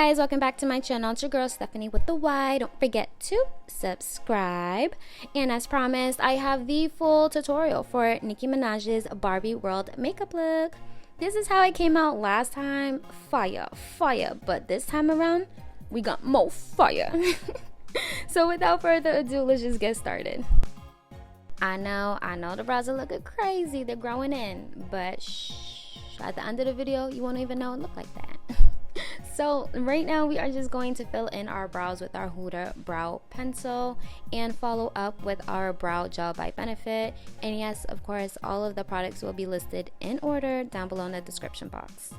guys, welcome back to my channel. It's your girl Stephanie with the Y. Don't forget to subscribe. And as promised, I have the full tutorial for Nicki Minaj's Barbie World makeup look. This is how it came out last time. Fire, fire. But this time around, we got more fire. So without further ado, let's just get started. I know the brows are looking crazy. They're growing in. But shh, at the end of the video, you won't even know it looked like that. So right now we are just going to fill in our brows with our Huda brow pencil and follow up with our brow gel by Benefit. And yes, of course, all of the products will be listed in order down below in the description box.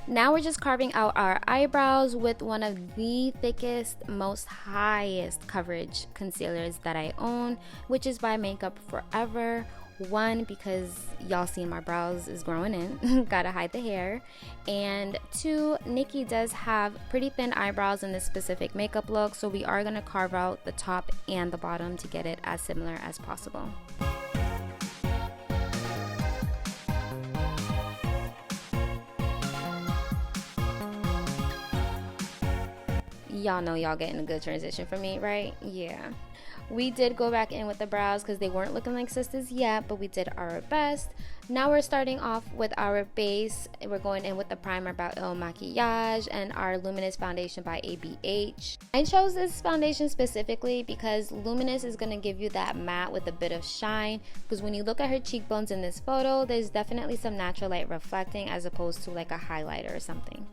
Now we're just carving out our eyebrows with one of the thickest, most highest coverage concealers that I own, which is by Makeup Forever. One, because y'all seen my brows is growing in, gotta hide the hair. And two, Nicki does have pretty thin eyebrows in this specific makeup look, so we are gonna carve out the top and the bottom to get it as similar as possible. Y'all know y'all getting a good transition from me, right? Yeah. We did go back in with the brows because they weren't looking like sisters yet, but we did our best. Now we're starting off with our base. We're going in with the primer by Il Maquillage and our Luminous foundation by ABH. I chose this foundation specifically because Luminous is going to give you that matte with a bit of shine, because when you look at her cheekbones in this photo, there's definitely some natural light reflecting as opposed to like a highlighter or something.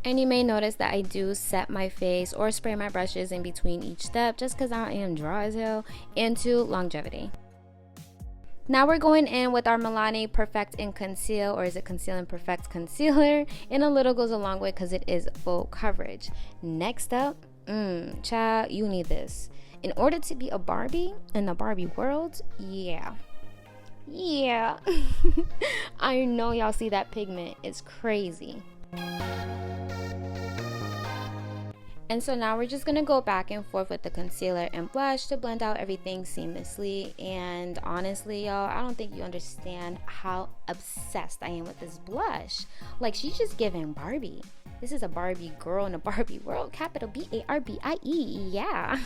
And you may notice that I do set my face or spray my brushes in between each step just because I am dry as hell, into longevity. Now we're going in with our Milani Perfect and Conceal, or is it Conceal and Perfect Concealer? And a little goes a long way because it is full coverage. Next up, child, you need this. In order to be a Barbie in the Barbie world, yeah. I know y'all see that pigment, it's crazy. And so now we're just going to go back and forth with the concealer and blush to blend out everything seamlessly. And honestly, y'all, I don't think you understand how obsessed I am with this blush. Like, she's just giving Barbie. This is a Barbie girl in a Barbie world. Capital B-A-R-B-I-E. Yeah.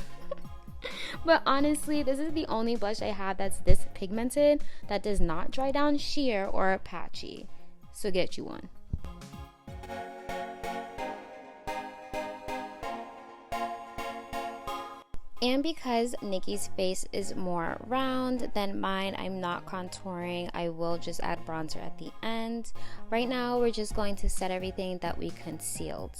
But honestly, this is the only blush I have that's this pigmented that does not dry down sheer or patchy. So get you one. And because Nicki's face is more round than mine, I'm not contouring. I will just add bronzer at the end. Right now, we're just going to set everything that we concealed.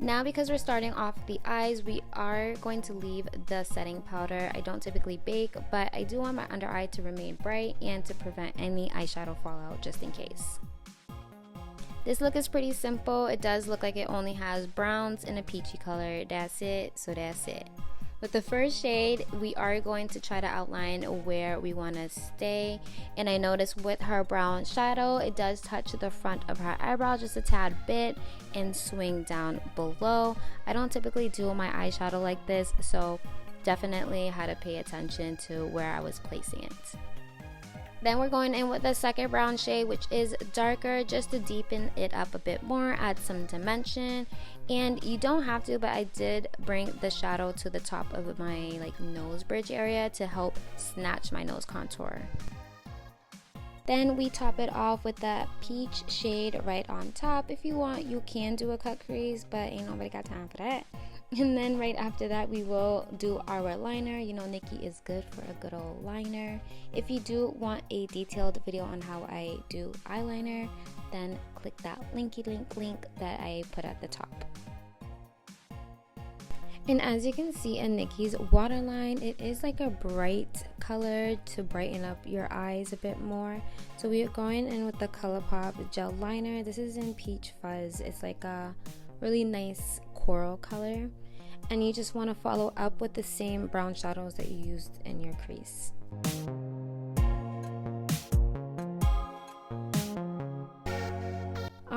Now, because we're starting off the eyes, we are going to leave the setting powder. I don't typically bake, but I do want my under eye to remain bright and to prevent any eyeshadow fallout just in case. This look is pretty simple. It does look like it only has browns and a peachy color. That's it. So that's it. With the first shade, we are going to try to outline where we want to stay. And I noticed with her brown shadow, it does touch the front of her eyebrow just a tad bit and swing down below. I don't typically do my eyeshadow like this, so definitely had to pay attention to where I was placing it. Then we're going in with the second brown shade, which is darker, just to deepen it up a bit more, add some dimension. And you don't have to, but I did bring the shadow to the top of my nose bridge area to help snatch my nose contour. Then we top it off with that peach shade right on top. If you want, you can do a cut crease, but ain't nobody got time for that. And then right after that, we will do our liner. You know, Nicki is good for a good old liner. If you do want a detailed video on how I do eyeliner, then click that link that I put at the top. And as you can see in Nicki's waterline, it is like a bright color to brighten up your eyes a bit more. So we are going in with the Colourpop gel liner. This is in Peach Fuzz. It's like a really nice coral color. And you just want to follow up with the same brown shadows that you used in your crease.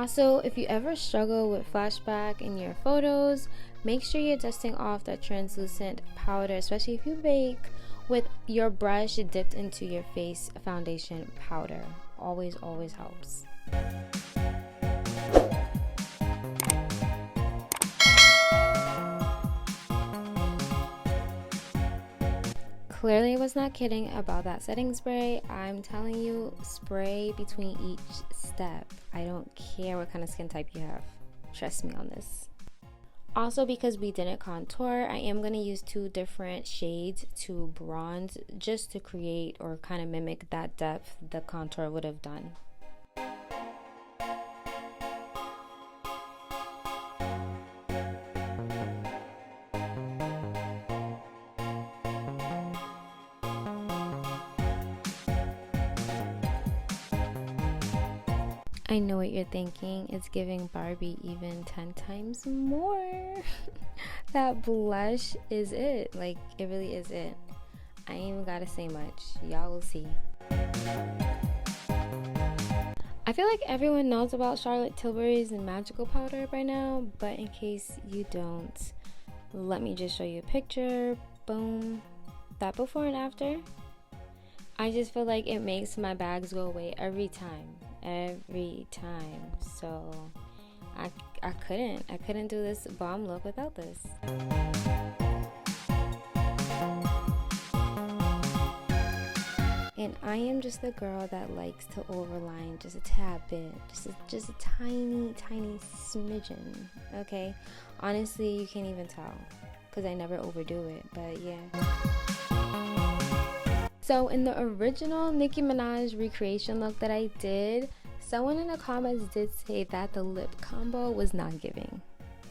Also, if you ever struggle with flashback in your photos, make sure you're dusting off that translucent powder, especially if you bake, with your brush dipped into your face foundation powder. Always helps. Clearly I was not kidding about that setting spray. I'm telling you, spray between each step. I don't care what kind of skin type you have. Trust me on this. Also, because we didn't contour, I am going to use 2 different shades to bronze just to create or kind of mimic that depth the contour would have done. I know what you're thinking. It's giving Barbie even 10 times more. That blush is it. Like, it really is it. I ain't even gotta say much. Y'all will see. I feel like everyone knows about Charlotte Tilbury's magical powder by now, but in case you don't, let me just show you a picture. Boom. That before and after. I just feel like it makes my bags go away every time. So I couldn't do this bomb look without this. And I am just the girl that likes to overline just a tad bit, just a tiny smidgen. Okay, honestly, you can't even tell because I never overdo it, but yeah. So in the original Nicki Minaj recreation look that I did, someone in the comments did say that the lip combo was not giving.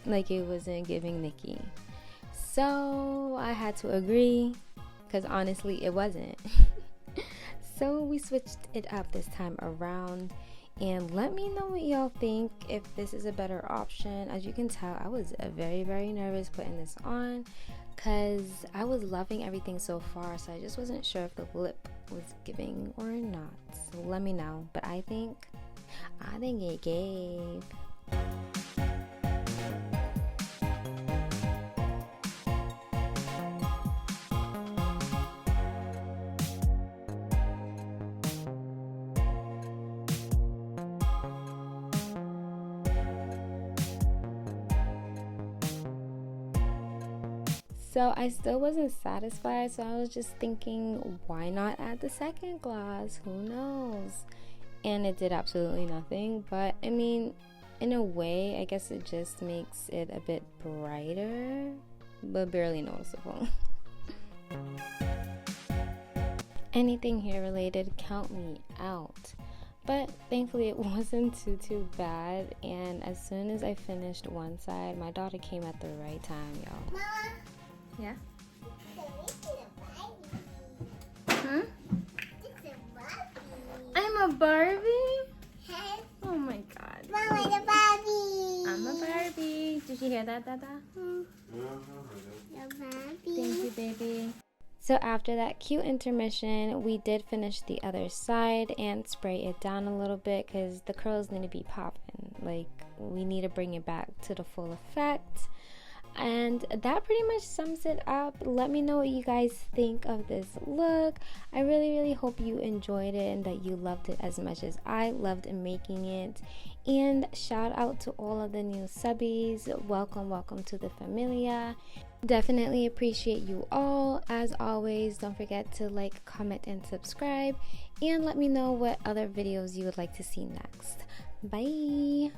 Like, it wasn't giving Nicki. So I had to agree, because honestly it wasn't. So we switched it up this time around. And let me know what y'all think, if this is a better option. As you can tell, I was very nervous putting this on, because I was loving everything so far, so I just wasn't sure if the lip was giving or not. So let me know. But I think it gave. So I still wasn't satisfied, so I was just thinking, why not add the second gloss? Who knows? And it did absolutely nothing, but I mean, in a way, I guess it just makes it a bit brighter, but barely noticeable. Anything hair related, count me out. But thankfully it wasn't too bad, and as soon as I finished one side, my daughter came at the right time, y'all. Mama. Yeah? Huh? I'm a Barbie? Hey. Oh my god. Mama, the Barbie. I'm a Barbie. Did you hear that, Dada? The Barbie. Thank you, baby. So after that cute intermission, we did finish the other side and spray it down a little bit because the curls need to be popping. Like, we need to bring it back to the full effect. And that pretty much sums it up. Let me know what you guys think of this look. I really hope you enjoyed it and that you loved it as much as I loved making it. And shout out to all of the new subbies. Welcome to the familia. Definitely appreciate you all. As always, don't forget to like, comment, and subscribe. And let me know what other videos you would like to see next. Bye.